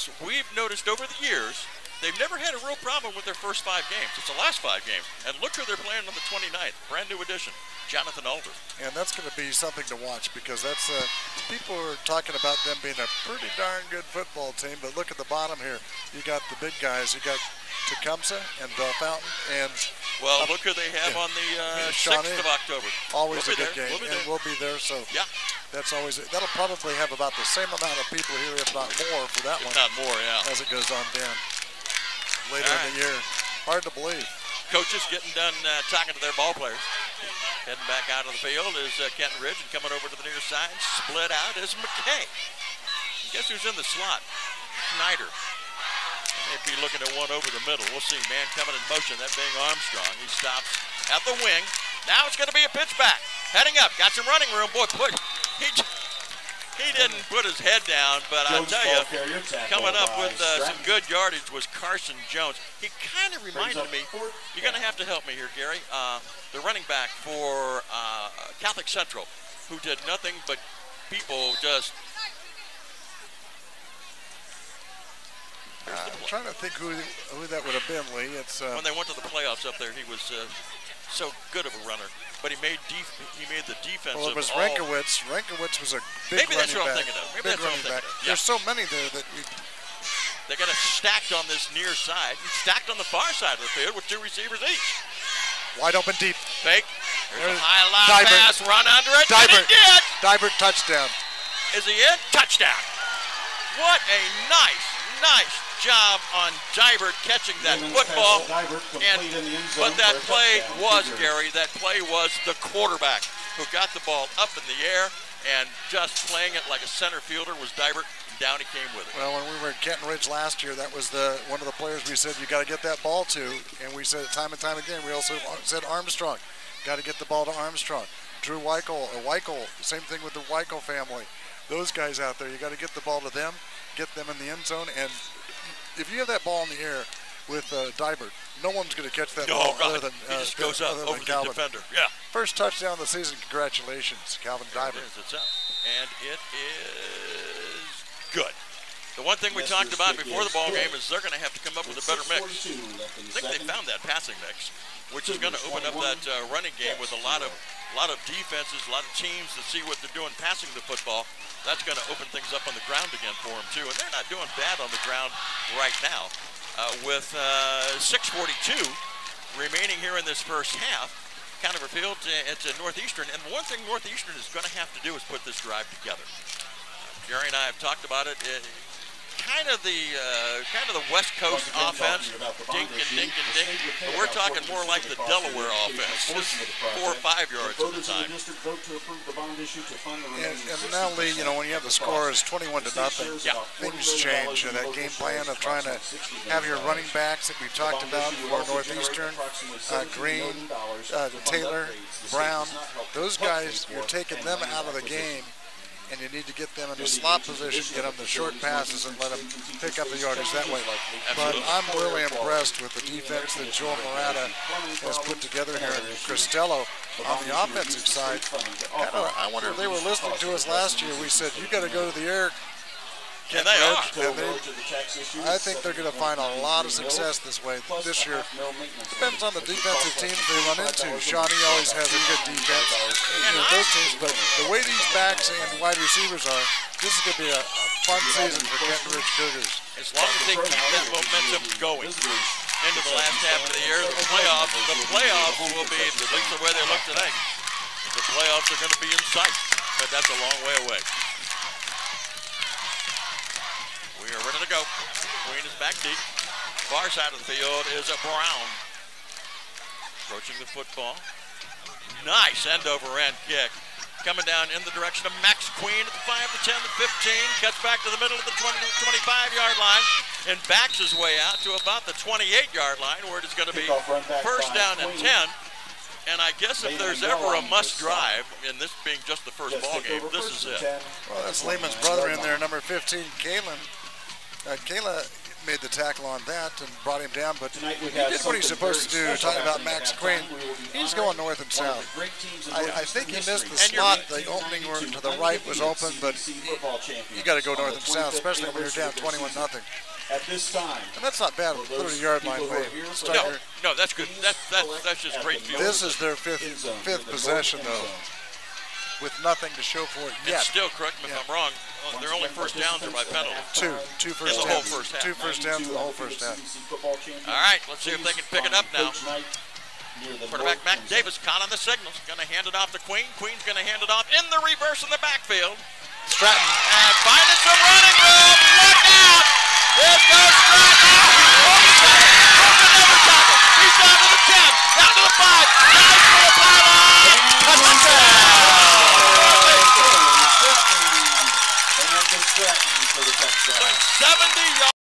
is we've noticed over the years, they've never had a real problem with their first 5 games. It's the last 5 games. And look who they're playing on the 29th. Brand new addition, Jonathan Alder. And that's going to be something to watch because that's people are talking about them being a pretty darn good football team. But look at the bottom here. You got the big guys. You got Tecumseh and Bell Fountain. And well, look who they have on the 6th of October. Always we'll a good game. And we'll be there. So yeah. That's always, that'll probably have about the same amount of people here, if not more, for that one. Not more, yeah. As it goes on down later in the year. Hard to believe. Coaches getting done talking to their ball players. Heading back out of the field is Kenton Ridge, and coming over to the near side, split out is McKay. Guess who's in the slot? Schneider. They'd be looking at one over the middle. We'll see. Man coming in motion, that being Armstrong. He stops at the wing. Now it's going to be a pitch back. Heading up, got some running room. Boy, he didn't put his head down, but I'll tell you, coming up with some good yardage was Carson Jones. He kind of reminded me, you're going to have to help me here, Gary, the running back for Catholic Central, who did nothing but people just... I'm trying to think who that would have been, Lee. It's when they went to the playoffs up there, he was so good of a runner. But he made the defense. Well, it was Renkowitz. Renkowitz was a big maybe that's running what I'm back. thinking of. Maybe big that's what I'm running back. thinking of. There's so many there that they got it stacked on this near side. Stacked on the far side of the field with 2 receivers each. Wide open deep. Fake. There's a high line pass. Run under it. And he did. Divert touchdown. Is he in? Touchdown. What a nice job on Dibert catching that football. But that play was, Gary, that play was the quarterback who got the ball up in the air and just playing it like a center fielder was Dibert, and down he came with it. Well, when we were at Kenton Ridge last year, that was one of the players we said you got to get that ball to, and we said it time and time again. We also said Armstrong, got to get the ball to Armstrong. Drew Weichel, same thing with the Weichel family. Those guys out there, you got to get the ball to them, get them in the end zone, and if you have that ball in the air with Dibert, no one's going to catch that ball other than he just goes up over the defender. Yeah. First touchdown of the season. Congratulations, Calvin Dibert. It's up, and it is good. The one thing we talked about before the ball game is they're going to have to come up with a better mix. I think they found that passing mix, which is going to open up that running game with a lot of defenses, a lot of teams that see what they're doing passing the football. That's going to open things up on the ground again for them, too. And they're not doing bad on the ground right now. With 6:42 remaining here in this first half, Conover Field at Northeastern. And one thing Northeastern is going to have to do is put this drive together. Gary and I have talked about it. Kind of the West Coast offense, dink and dink and dink. But we're talking more like the Delaware offense, just 4 or 5 yards at a time. And now, Lee, you know, when you have the score is 21-0, things change. And that game plan of trying to have your running backs that we talked about for Northeastern, Green, Taylor, Brown, those guys, you're taking them out of the game. And you need to get them in a slot position, get them the short passes, and let them pick up the yardage that way. But I'm really impressed with the defense that Joel Murata has put together here. And Cristello on the offensive side, I wonder if they were listening to us last year. We said, you got to go to the air. And they are. I think they're going to find a lot of success this way this year. Depends on the defensive teams they run into. Shawnee always has a good defense. Those teams, but the way these backs and wide receivers are, this is going to be a fun season for Kenton Ridge Cougars. As long as they keep that momentum going into the last half of the year, the playoffs will be, at least the way they look today, the playoffs are going to be in sight, but that's a long way away. We are ready to go. Queen is back deep. Far side of the field is a Brown. Approaching the football. Nice end over end kick. Coming down in the direction of Max Queen at the 5, the 10, the 15. Cuts back to the middle of the 25-yard line and backs his way out to about the 28-yard line where it is going to be first down and 10. And I guess if there's ever a must drive, and this being just the first ball game, this is it. Well, that's Lehman's brother in there, number 15, Kayla. made the tackle on that and brought him down, but he did what he's supposed to do. Talking about Max Queen, he's going north and south. I think he missed the slot. The opening to the right was open, but you got to go north and south, especially when you're down 21-0. At this time, and that's not bad. 30-yard line way. No, that's good. That's just great field. This is their fifth possession though, with nothing to show for it yet. And still, correct me if I'm wrong. Their only first downs are by penalty. Two first downs. The whole first half. 2 first downs in the whole first half. All right, let's see if they can pick it up now. Quarterback Mac Davis caught on the signals. Going to hand it off to Queen. Queen's going to hand it off in the reverse in the backfield. Stratton. And finding some running room. Look out! This goes